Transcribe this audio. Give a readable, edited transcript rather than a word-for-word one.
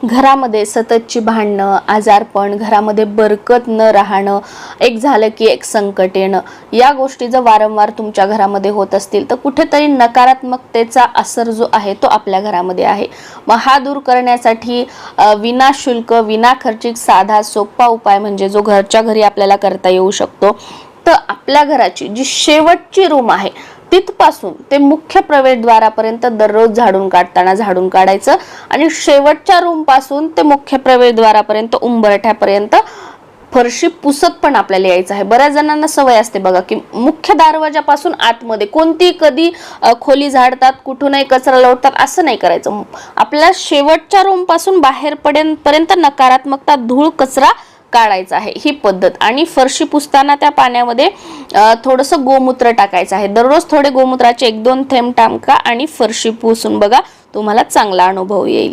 घरामध्ये सततची भांडणं, आजारपण, घरामध्ये बरकत न राहणं, एक झालं की एक संकट येणं, या गोष्टी जर वारंवार तुमच्या घरामध्ये होत असतील तर कुठेतरी नकारात्मकतेचा असर जो आहे तो आपल्या घरामध्ये आहे। मग हा दूर करण्यासाठी विनाशुल्क विनाखर्चिक साधा सोपा उपाय म्हणजे जो घरच्या घरी आपल्याला करता येऊ शकतो, तर आपल्या घराची जी शेवटची रूम आहे तिथपासून ते मुख्य प्रवेशद्वारापर्यंत दररोज झाडून काढताना झाडून काढायचं आणि शेवटच्या रूम पासून ते मुख्य प्रवेशद्वारापर्यंत उंबरठ्यापर्यंत फरशी पुसत पण आपल्याला यायचं आहे। बऱ्याच जणांना सवय असते बघा की मुख्य दरवाजापासून आतमध्ये कोणती कधी खोली झाडतात, कुठूनही कचरा लोटतात, असं नाही करायचं। आपल्या शेवटच्या रूम पासून बाहेर पर्यंत नकारात्मकता धूळ कचरा काढायचा आहे ही पद्धत। आणि फरशी पुसताना त्या पाण्यामध्ये थोडंसं गोमूत्र टाकायचं आहे। दररोज थोडे गोमूत्राचे 1-2 थेंब टाका आणि फरशी पुसून बघा, तुम्हाला चांगला अनुभव येईल।